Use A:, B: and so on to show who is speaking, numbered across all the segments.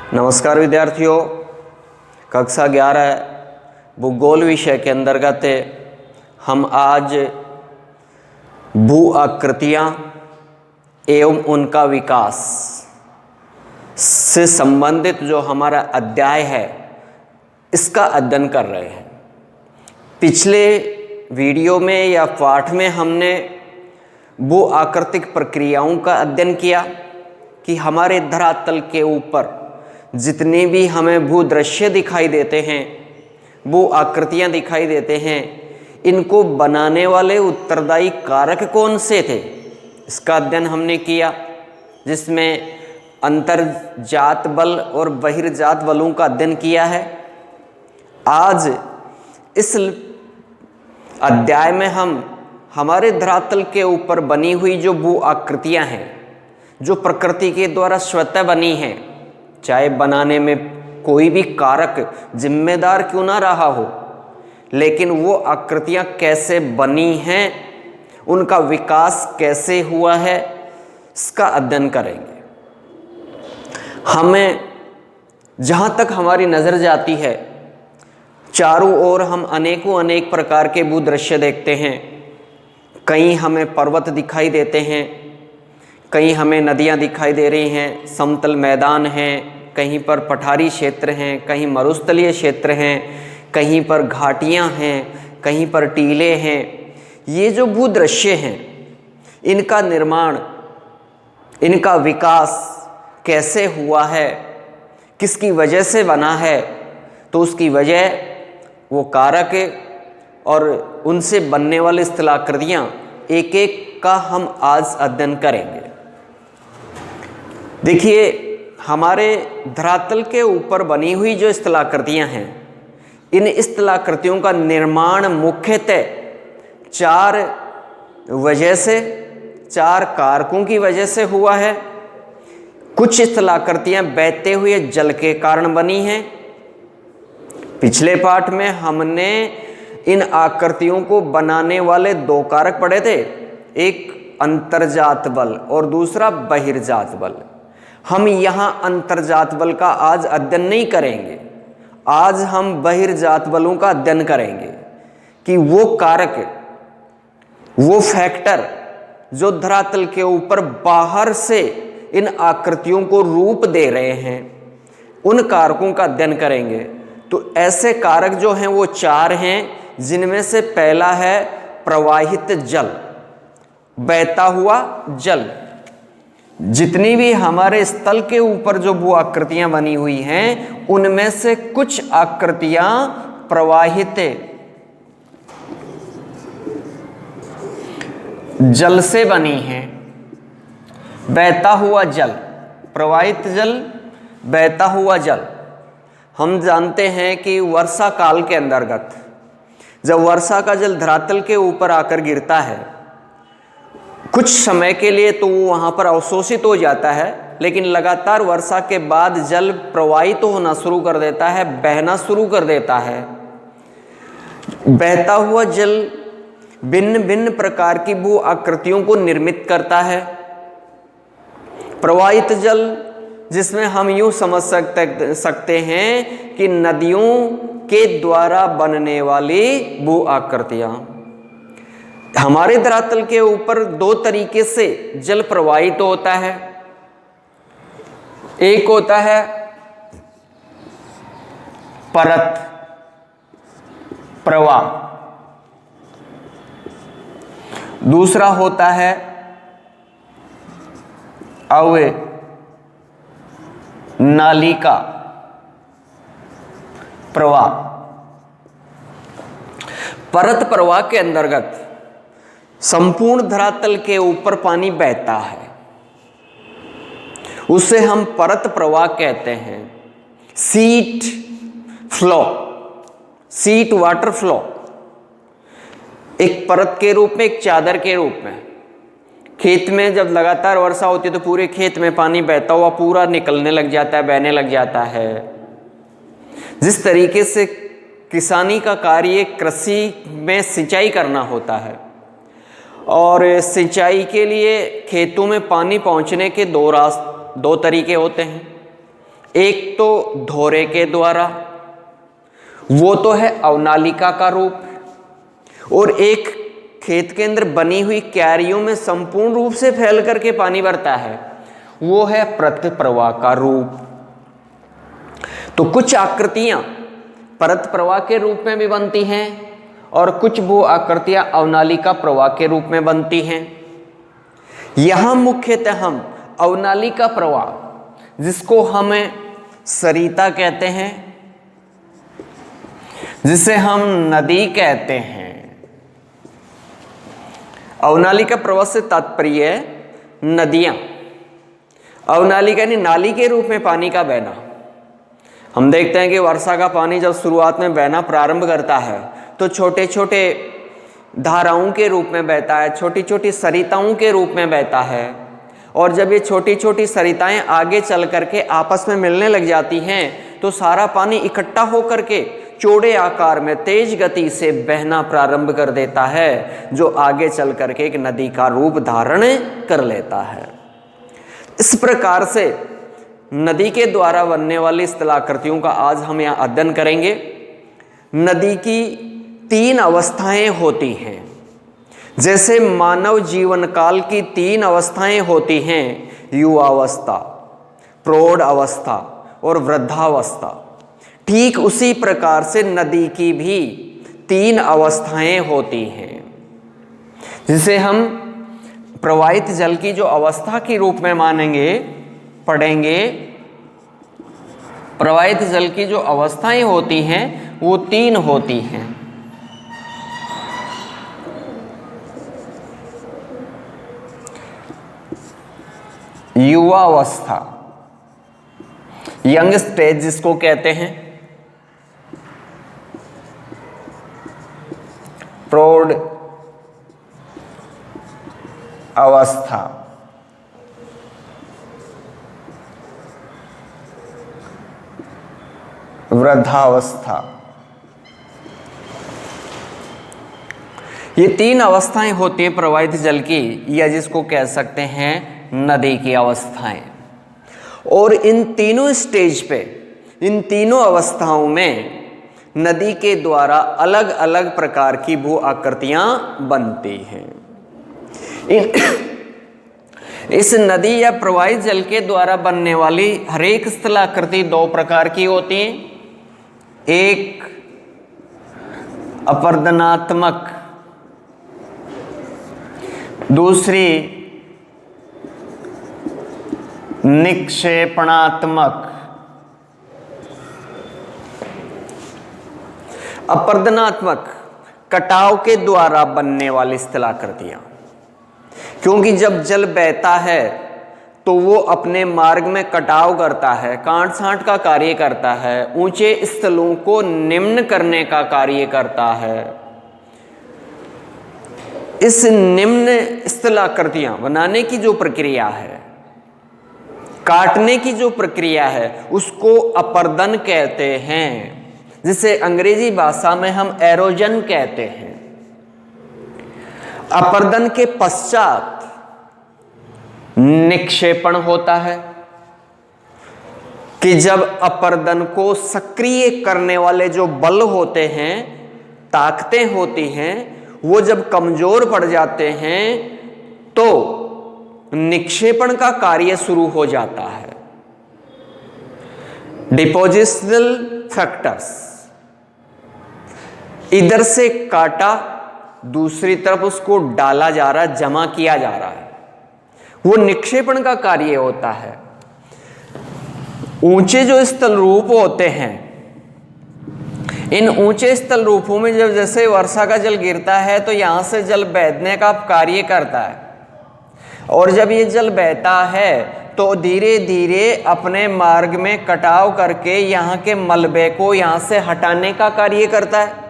A: नमस्कार विद्यार्थियों, कक्षा 11 भूगोल विषय के अंतर्गत हम आज भू आकृतियाँ एवं उनका विकास से संबंधित जो हमारा अध्याय है इसका अध्ययन कर रहे हैं। पिछले वीडियो में या पाठ में हमने भू आकृतिक प्रक्रियाओं का अध्ययन किया कि हमारे धरातल के ऊपर जितने भी हमें भू दृश्य दिखाई देते हैं, भू आकृतियाँ दिखाई देते हैं, इनको बनाने वाले उत्तरदायी कारक कौन से थे, इसका अध्ययन हमने किया, जिसमें अंतर्जात बल और बहिर्जात बलों का अध्ययन किया है। आज इस अध्याय में हम हमारे धरातल के ऊपर बनी हुई जो भू आकृतियाँ हैं, जो प्रकृति के द्वारा स्वतः बनी हैं, चाहे बनाने में कोई भी कारक जिम्मेदार क्यों ना रहा हो, लेकिन वो आकृतियाँ कैसे बनी हैं, उनका विकास कैसे हुआ है, इसका अध्ययन करेंगे। हमें जहाँ तक हमारी नज़र जाती है, चारों ओर हम अनेक प्रकार के भू दृश्य देखते हैं। कहीं हमें पर्वत दिखाई देते हैं, कहीं हमें नदियाँ दिखाई दे रही हैं, समतल मैदान हैं, कहीं पर पठारी क्षेत्र हैं, कहीं मरुस्थलीय क्षेत्र हैं, कहीं पर घाटियाँ हैं, कहीं पर टीले हैं। ये जो भू दृश्य हैं, इनका निर्माण, इनका विकास कैसे हुआ है, किसकी वजह से बना है, तो उसकी वजह, वो कारक और उनसे बनने वाले स्थलाकृतियाँ एक एक का हम आज अध्ययन करेंगे। देखिए, हमारे धरातल के ऊपर बनी हुई जो स्थलाकृतियाँ हैं, इन स्थलाकृतियों का निर्माण मुख्यतः चार वजह से, चार कारकों की वजह से हुआ है। कुछ स्थलाकृतियाँ बहते हुए जल के कारण बनी हैं। पिछले पाठ में हमने इन आकृतियों को बनाने वाले दो कारक पढ़े थे, एक अंतर्जात बल और दूसरा बहिर्जात बल। हम यहाँ अंतर्जात बल का आज अध्ययन नहीं करेंगे, आज हम बहिर्जात बलों का अध्ययन करेंगे कि वो कारक, वो फैक्टर जो धरातल के ऊपर बाहर से इन आकृतियों को रूप दे रहे हैं, उन कारकों का अध्ययन करेंगे। तो ऐसे कारक जो हैं वो चार हैं, जिनमें से पहला है प्रवाहित जल, बहता हुआ जल। जितनी भी हमारे स्थल के ऊपर जो भू आकृतियां बनी हुई हैं, उनमें से कुछ आकृतियां प्रवाहित जल से बनी हैं। बहता हुआ जल, प्रवाहित जल, बहता हुआ जल। हम जानते हैं कि वर्षा काल के अंतर्गत जब वर्षा का जल धरातल के ऊपर आकर गिरता है, कुछ समय के लिए तो वो वहाँ पर अवशोषित हो जाता है, लेकिन लगातार वर्षा के बाद जल प्रवाहित होना शुरू कर देता है, बहना शुरू कर देता है। बहता हुआ जल भिन्न भिन्न प्रकार की भू आकृतियों को निर्मित करता है। प्रवाहित जल, जिसमें हम यूँ समझ सकते हैं कि नदियों के द्वारा बनने वाली भू आकृतियाँ। हमारे धरातल के ऊपर दो तरीके से जल प्रवाहित होता है। एक होता है परत प्रवाह, दूसरा होता है नालिका प्रवाह। परत प्रवाह के अंतर्गत संपूर्ण धरातल के ऊपर पानी बहता है, उसे हम परत प्रवाह कहते हैं। Seat flow, seat water flow, एक परत के रूप में, एक चादर के रूप में। खेत में जब लगातार वर्षा होती है तो पूरे खेत में पानी बहता हुआ पूरा निकलने लग जाता है, बहने लग जाता है। जिस तरीके से किसानी का कार्य कृषि में सिंचाई करना होता है, और सिंचाई के लिए खेतों में पानी पहुंचने के दो तरीके होते हैं। एक तो धोरे के द्वारा, वो तो है अवनालिका का रूप, और एक खेत के अंदर बनी हुई क्यारियों में संपूर्ण रूप से फैल करके पानी भरता है, वो है प्रत्य प्रवाह का रूप। तो कुछ आकृतियां परत प्रवाह के रूप में भी बनती हैं और कुछ भू आकृतियां अवनालिका प्रवाह के रूप में बनती हैं। यहां मुख्यतः हम अवनालिका प्रवाह, जिसको हमें सरिता कहते हैं, जिसे हम नदी कहते हैं, अवनालिका प्रवाह से तात्पर्य नदियां, अवनालिका यानी नाली के रूप में पानी का बहना। हम देखते हैं कि वर्षा का पानी जब शुरुआत में बहना प्रारंभ करता है तो छोटे छोटे धाराओं के रूप में बहता है, छोटी छोटी सरिताओं के रूप में बहता है, और जब ये छोटी छोटी सरिताएं आगे चल करके आपस में मिलने लग जाती हैं तो सारा पानी इकट्ठा होकर के चौड़े आकार में तेज गति से बहना प्रारंभ कर देता है, जो आगे चल करके एक नदी का रूप धारण कर लेता है। इस प्रकार से नदी के द्वारा बनने वाली स्थलाकृतियों का आज हम यहाँ अध्ययन करेंगे। नदी की 3 अवस्थाएं होती हैं। जैसे मानव जीवन काल की 3 अवस्थाएं होती हैं, युवावस्था, प्रौढ़ अवस्था और वृद्धावस्था, ठीक उसी प्रकार से नदी की भी 3 अवस्थाएं होती हैं, जिसे हम प्रवाहित जल की जो अवस्था के रूप में मानेंगे, पढ़ेंगे। प्रवाहित जल की जो अवस्थाएं होती हैं वो 3 होती हैं। युवावस्था, यंग स्टेज जिसको कहते हैं, प्रौढ़ अवस्था, वृद्धावस्था। ये 3 अवस्थाएं होती हैं प्रवाहित जल की, या जिसको कह सकते हैं नदी की अवस्थाएं। और इन तीनों स्टेज पे, इन तीनों अवस्थाओं में नदी के द्वारा अलग अलग प्रकार की भू आकृतियां बनती हैं। इस नदी या प्रवाहित जल के द्वारा बनने वाली हरेक स्थलाकृति 2 प्रकार की होती हैं। एक अपर्दनात्मक, दूसरी निक्षेपणात्मक। अपर्दनात्मक, कटाव के द्वारा बनने वाली स्थलाकृतियां, क्योंकि जब जल बहता है तो वो अपने मार्ग में कटाव करता है, काट छांट का कार्य करता है, ऊंचे स्थलों को निम्न करने का कार्य करता है। इस निम्न स्थलाकृतियां बनाने की जो प्रक्रिया है, काटने की जो प्रक्रिया है, उसको अपर्दन कहते हैं, जिसे अंग्रेजी भाषा में हम एरोजन कहते हैं। अपर्दन के पश्चात निक्षेपण होता है, कि जब अपर्दन को सक्रिय करने वाले जो बल होते हैं, ताकतें होती हैं, वो जब कमजोर पड़ जाते हैं तो निक्षेपण का कार्य शुरू हो जाता है। डिपोजिशनल फैक्टर्स, इधर से काटा, दूसरी तरफ उसको डाला जा रहा है, जमा किया जा रहा है, वो निक्षेपण का कार्य होता है। ऊंचे जो स्थल रूप होते हैं, इन ऊंचे स्थल रूपों में जब जैसे वर्षा का जल गिरता है तो यहां से जल बहने का कार्य करता है, और जब ये जल बहता है तो धीरे धीरे अपने मार्ग में कटाव करके यहाँ के मलबे को यहाँ से हटाने का कार्य करता है।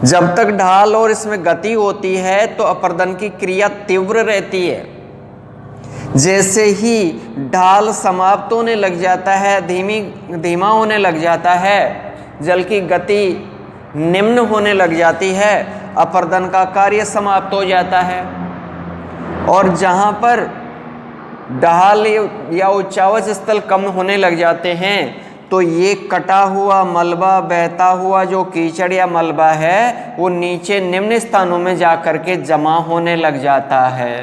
A: जब तक ढाल और इसमें गति होती है तो अपर्दन की क्रिया तीव्र रहती है। जैसे ही ढाल समाप्त होने लग जाता है, धीमा होने लग जाता है, जल की गति निम्न होने लग जाती है, अपर्दन का कार्य समाप्त हो जाता है। और जहाँ पर ढाल या उच्चावच स्थल कम होने लग जाते हैं तो ये कटा हुआ मलबा, बहता हुआ जो कीचड़ या मलबा है वो नीचे निम्न स्थानों में जाकर के जमा होने लग जाता है।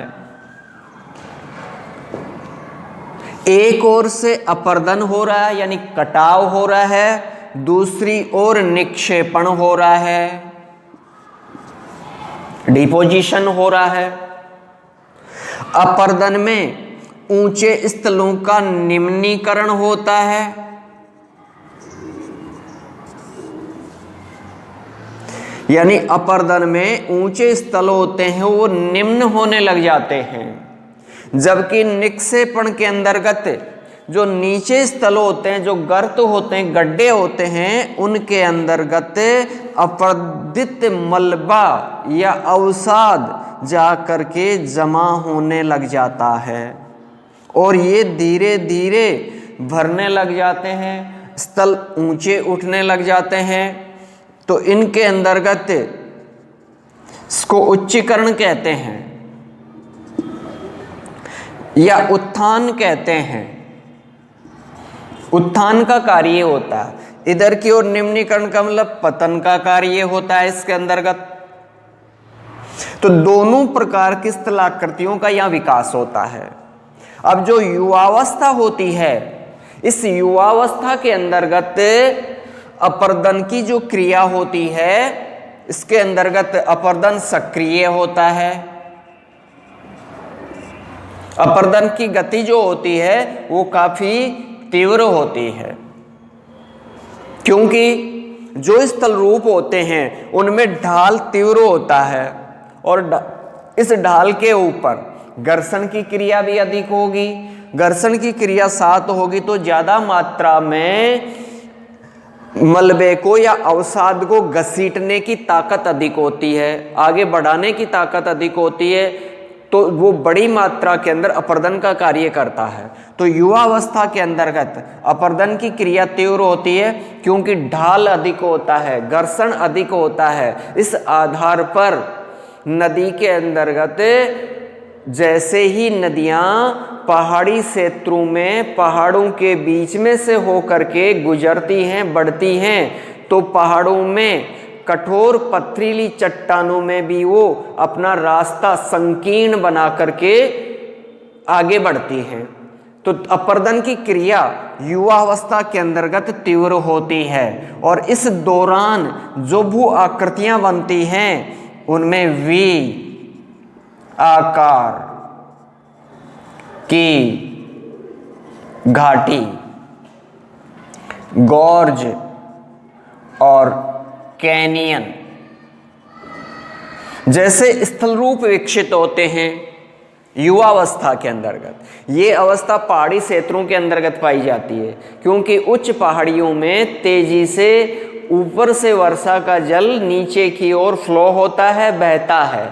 A: एक ओर से अपर्दन हो रहा है यानी कटाव हो रहा है, दूसरी ओर निक्षेपण हो रहा है, डिपोजिशन हो रहा है। अपर्दन में ऊंचे स्थलों का निम्नीकरण होता है, यानी अपर्दन में ऊंचे स्थल होते हैं वो निम्न होने लग जाते हैं, जबकि निक्षेपण के अंतर्गत जो नीचे स्थल होते हैं, जो गर्त होते हैं, गड्ढे होते हैं, उनके अंतर्गत अपर्दित मलबा या अवसाद जा करके जमा होने लग जाता है और ये धीरे धीरे भरने लग जाते हैं, स्थल ऊंचे उठने लग जाते हैं। तो इनके अंतर्गत इसको उच्चीकरण कहते हैं या उत्थान कहते हैं। उत्थान का कार्य होता है, इधर की ओर निम्नीकरण का मतलब पतन का कार्य होता है इसके अंतर्गत। तो दोनों प्रकार की स्थलाकृतियों का यहां विकास होता है। अब जो युवावस्था होती है, इस युवावस्था के अंतर्गत अपर्दन की जो क्रिया होती है, इसके अंतर्गत अपर्दन सक्रिय होता है। अपर्दन की गति जो होती है वो काफी तीव्र होती है, क्योंकि जो स्थल रूप होते हैं उनमें ढाल तीव्र होता है और इस ढाल के ऊपर घर्षण की क्रिया भी अधिक होगी। घर्षण की क्रिया साथ होगी तो ज्यादा मात्रा में मलबे को या अवसाद को घसीटने की ताकत अधिक होती है, आगे बढ़ाने की ताकत अधिक होती है, तो वो बड़ी मात्रा के अंदर अपर्दन का कार्य करता है। तो युवावस्था के अंतर्गत अपर्दन की क्रिया तीव्र होती है क्योंकि ढाल अधिक होता है, घर्षण अधिक होता है। इस आधार पर नदी के अंतर्गत जैसे ही नदियां पहाड़ी क्षेत्रों में पहाड़ों के बीच में से होकर के गुजरती हैं, बढ़ती हैं, तो पहाड़ों में कठोर पथरीली चट्टानों में भी वो अपना रास्ता संकीर्ण बना करके आगे बढ़ती हैं। तो अपर्दन की क्रिया युवावस्था के अंतर्गत तीव्र होती है और इस दौरान जो भू आकृतियां बनती हैं उनमें वी आकार की घाटी, गॉर्ज और कैनियन जैसे स्थल रूप विकसित होते हैं युवावस्था के अंतर्गत। ये अवस्था पहाड़ी क्षेत्रों के अंतर्गत पाई जाती है क्योंकि उच्च पहाड़ियों में तेजी से ऊपर से वर्षा का जल नीचे की ओर फ्लो होता है, बहता है,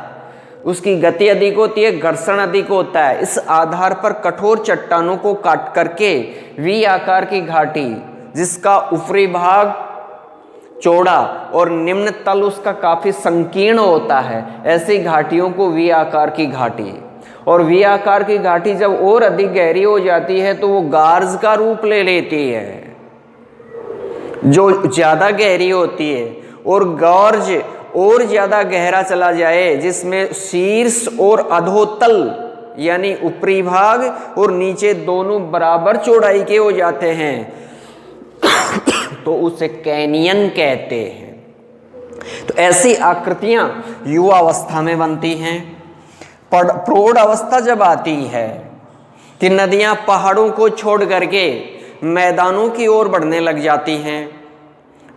A: उसकी गति अधिक होती है, घर्षण अधिक होता है। इस आधार पर कठोर चट्टानों को काट करके वी आकार की घाटी, जिसका ऊपरी भाग चौड़ा और निम्न तल उसका काफी संकीर्ण होता है, ऐसी घाटियों को वी आकार की घाटी। और वी आकार की घाटी जब और अधिक गहरी हो जाती है तो वो गार्ज का रूप ले लेती है, जो ज्यादा गहरी होती है। और गॉर्ज और ज्यादा गहरा चला जाए जिसमें शीर्ष और अधोतल यानी ऊपरी भाग और नीचे दोनों बराबर चौड़ाई के हो जाते हैं तो उसे कैनियन कहते हैं। तो ऐसी आकृतियां युवावस्था में बनती हैं। प्रौढ़ अवस्था जब आती है कि नदियां पहाड़ों को छोड़ करके मैदानों की ओर बढ़ने लग जाती हैं,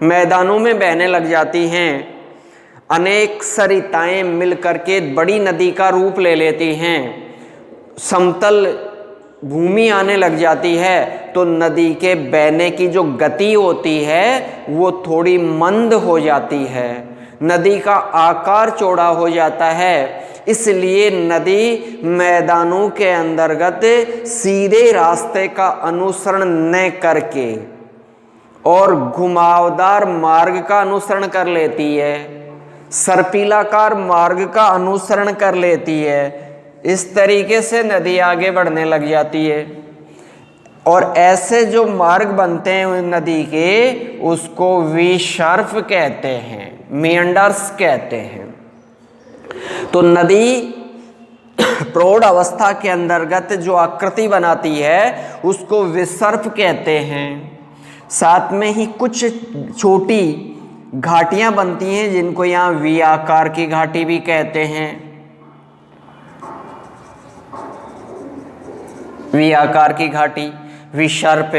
A: मैदानों में बहने लग जाती हैं, अनेक सरिताएं मिलकर के बड़ी नदी का रूप ले लेती हैं, समतल भूमि आने लग जाती है, तो नदी के बहने की जो गति होती है वो थोड़ी मंद हो जाती है, नदी का आकार चौड़ा हो जाता है। इसलिए नदी मैदानों के अंतर्गत सीधे रास्ते का अनुसरण न करके और घुमावदार मार्ग का अनुसरण कर लेती है, सर्पिलाकार मार्ग का अनुसरण कर लेती है। इस तरीके से नदी आगे बढ़ने लग जाती है। और ऐसे जो मार्ग बनते हैं नदी के, उसको विसर्प कहते हैं, मिएंडर्स कहते हैं। तो नदी प्रौढ़ अवस्था के अंतर्गत जो आकृति बनाती है उसको विसर्प कहते हैं। साथ में ही कुछ छोटी घाटियां बनती हैं जिनको यहाँ वी आकार की घाटी भी कहते हैं, वी आकार की घाटी, विसर्प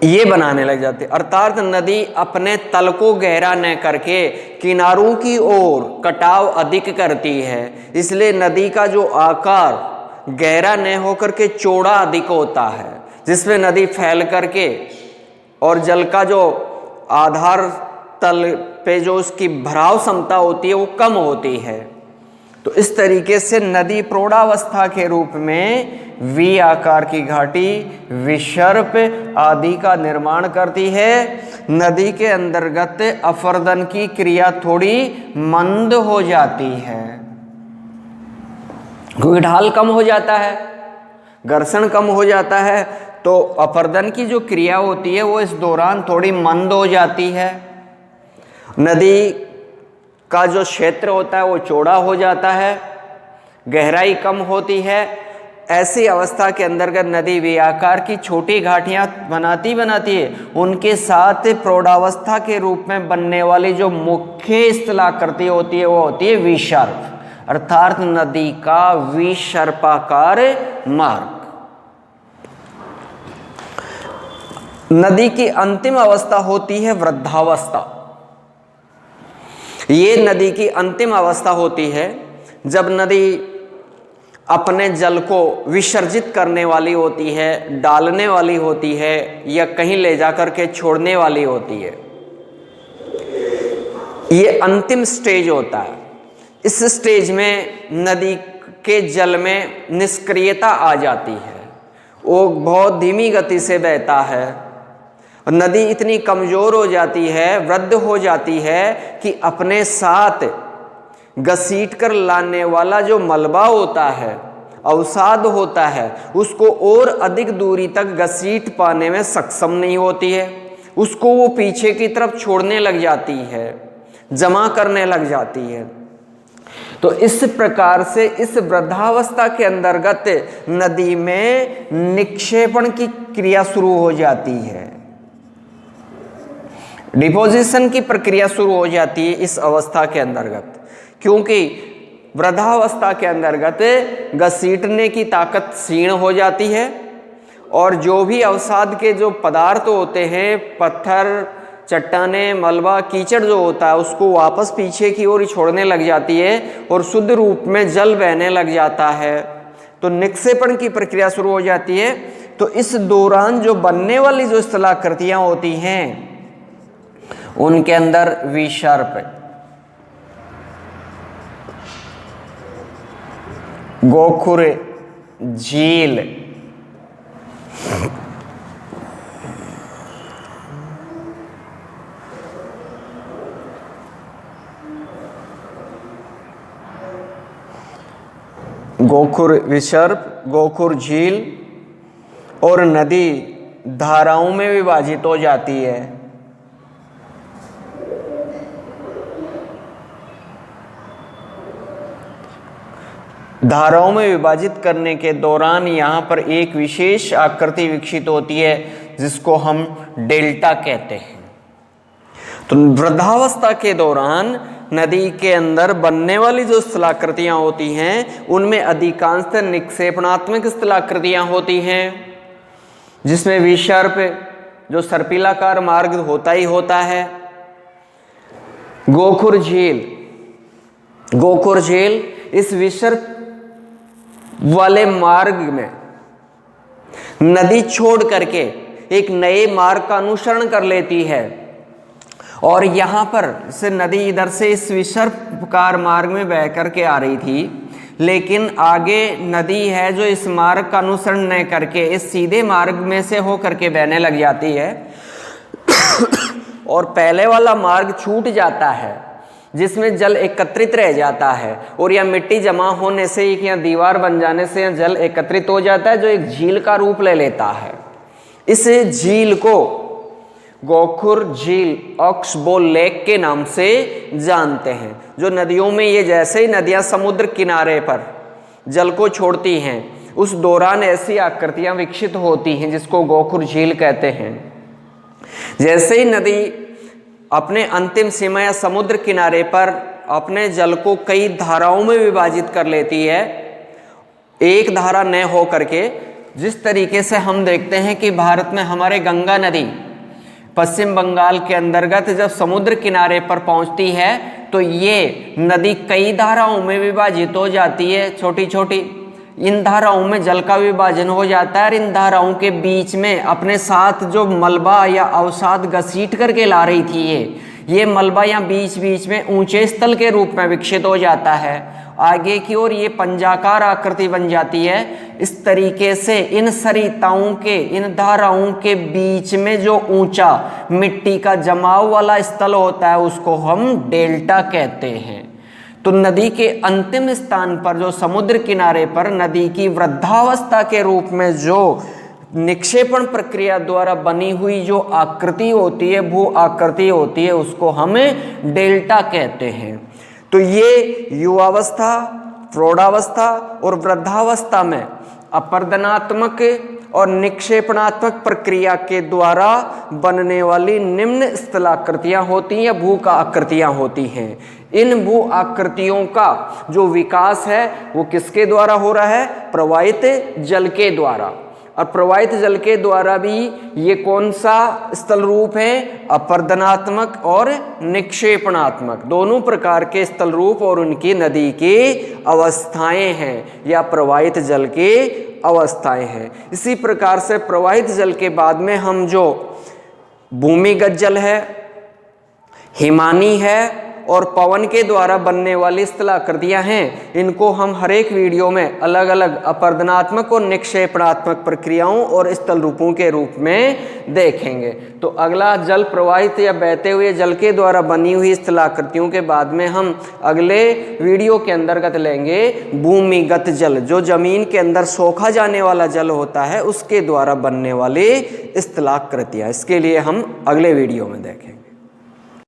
A: ये बनाने लग जाते। अर्थात नदी अपने तल को गहरा न करके किनारों की ओर कटाव अधिक करती है, इसलिए नदी का जो आकार गहरा न होकर के चौड़ा अधिक होता है, जिसमें नदी फैल करके और जल का जो आधार तल पे जो उसकी भराव क्षमता होती है वो कम होती है। तो इस तरीके से नदी प्रौढ़ावस्था के रूप में वी आकार की घाटी, विसर्प आदि का निर्माण करती है। नदी के अंतर्गत अफरदन की क्रिया थोड़ी मंद हो जाती है, क्योंकि ढाल कम हो जाता है, घर्षण कम हो जाता है, तो अफरदन की जो क्रिया होती है वो इस दौरान थोड़ी मंद हो जाती है। नदी का जो क्षेत्र होता है वो चौड़ा हो जाता है, गहराई कम होती है। ऐसी अवस्था के अंतर्गत नदी वी आकार की छोटी घाटियां बनाती है। उनके साथ प्रौढ़ावस्था के रूप में बनने वाली जो मुख्य स्थलाकृति होती है वो होती है विसर्प, अर्थात नदी का विसर्पाकार मार्ग। नदी की अंतिम अवस्था होती है वृद्धावस्था। ये नदी की अंतिम अवस्था होती है जब नदी अपने जल को विसर्जित करने वाली होती है, डालने वाली होती है, या कहीं ले जाकर के छोड़ने वाली होती है। ये अंतिम स्टेज होता है। इस स्टेज में नदी के जल में निष्क्रियता आ जाती है, वो बहुत धीमी गति से बहता है। नदी इतनी कमजोर हो जाती है, वृद्ध हो जाती है कि अपने साथ घसीट कर लाने वाला जो मलबा होता है, अवसाद होता है, उसको और अधिक दूरी तक घसीट पाने में सक्षम नहीं होती है। उसको वो पीछे की तरफ छोड़ने लग जाती है, जमा करने लग जाती है। तो इस प्रकार से इस वृद्धावस्था के अंतर्गत नदी में निक्षेपण की क्रिया शुरू हो जाती है, डिपोजिशन की प्रक्रिया शुरू हो जाती है इस अवस्था के अंतर्गत, क्योंकि वृद्धावस्था के अंतर्गत घसीटने की ताकत क्षीण हो जाती है और जो भी अवसाद के जो पदार्थ होते हैं, पत्थर, चट्टाने, मलबा, कीचड़ जो होता है, उसको वापस पीछे की ओर छोड़ने लग जाती है और शुद्ध रूप में जल बहने लग जाता है। तो निक्षेपण की प्रक्रिया शुरू हो जाती है। तो इस दौरान जो बनने वाली जो स्थलाकृतियां होती हैं उनके अंदर विसर्प, गोखुर झील, गोखुर विसर्प, गोखुर झील और नदी धाराओं में विभाजित हो जाती है। धाराओं में विभाजित करने के दौरान यहाँ पर एक विशेष आकृति विकसित होती है जिसको हम डेल्टा कहते हैं। तो वृद्धावस्था के दौरान नदी के अंदर बनने वाली जो स्थलाकृतियां होती हैं उनमें अधिकांशतः निक्षेपणात्मक स्थलाकृतियां होती हैं, जिसमें विसर्प जो सर्पिलाकार मार्ग होता ही होता है। गोखुर झील, गोखुर झील इस विसर्प वाले मार्ग में नदी छोड़ करके एक नए मार्ग का अनुसरण कर लेती है और यहाँ पर से नदी इधर से इस विसर्पकार मार्ग में बह करके आ रही थी, लेकिन आगे नदी है जो इस मार्ग का अनुसरण न करके इस सीधे मार्ग में से हो करके बहने लग जाती है और पहले वाला मार्ग छूट जाता है। जिसमें जल एकत्रित रह जाता है और या मिट्टी जमा होने से या दीवार बन जाने से या जल एकत्रित हो जाता है जो एक झील का रूप ले लेता है। इस झील को गोखुर झील ऑक्सबो लेक के नाम से जानते हैं। जो नदियों में ये जैसे ही नदियां समुद्र किनारे पर जल को छोड़ती हैं उस दौरान ऐसी आकृतियां विकसित होती हैं जिसको गोखुर झील कहते हैं। जैसे ही नदी अपने अंतिम सीमा या समुद्र किनारे पर अपने जल को कई धाराओं में विभाजित कर लेती है, एक धारा न हो करके, जिस तरीके से हम देखते हैं कि भारत में हमारे गंगा नदी पश्चिम बंगाल के अंतर्गत जब समुद्र किनारे पर पहुंचती है तो ये नदी कई धाराओं में विभाजित हो जाती है, छोटी छोटी। इन धाराओं में जल का विभाजन हो जाता है और इन धाराओं के बीच में अपने साथ जो मलबा या अवसाद घसीट करके ला रही थी ये मलबा या बीच बीच में ऊंचे स्थल के रूप में विकसित हो जाता है। आगे की ओर ये पंजाकार आकृति बन जाती है। इस तरीके से इन सरिताओं के, इन धाराओं के बीच में जो ऊंचा मिट्टी का जमाव वाला स्थल होता है उसको हम डेल्टा कहते हैं। तो नदी के अंतिम स्थान पर जो समुद्र किनारे पर नदी की वृद्धावस्था के रूप में जो निक्षेपण प्रक्रिया द्वारा बनी हुई जो आकृति होती है, भू आकृति होती है, उसको हमें डेल्टा कहते हैं। तो ये युवावस्था, प्रौढ़ावस्था और वृद्धावस्था में अपर्दनात्मक और निक्षेपणात्मक प्रक्रिया के द्वारा बनने वाली निम्न स्थलाकृतियां होती हैं या भू का आकृतियां होती हैं। इन भू आकृतियों का जो विकास है वो किसके द्वारा हो रहा है? प्रवाहित जल के द्वारा। और प्रवाहित जल के द्वारा भी ये कौन सा स्थल रूप है? अपर्दनात्मक और निक्षेपणात्मक, दोनों प्रकार के स्थल रूप और उनकी नदी की अवस्थाएं हैं या प्रवाहित जल के अवस्थाएं हैं। इसी प्रकार से प्रवाहित जल के बाद में हम जो भूमिगत जल है, हिमानी है और पवन के द्वारा बनने वाली स्थलाकृतियां हैं, इनको हम हर एक वीडियो में अलग अलग अपर्दनात्मक और निक्षेपणात्मक प्रक्रियाओं और स्थल रूपों के रूप में देखेंगे। तो अगला जल प्रवाहित या बहते हुए जल के द्वारा बनी हुई स्थलाकृतियों के बाद में हम अगले वीडियो के अंतर्गत लेंगे भूमिगत जल, जो जमीन के अंदर सोखा जाने वाला जल होता है उसके द्वारा बनने वाली स्थलाकृतियां। इसके लिए हम अगले वीडियो में देखेंगे।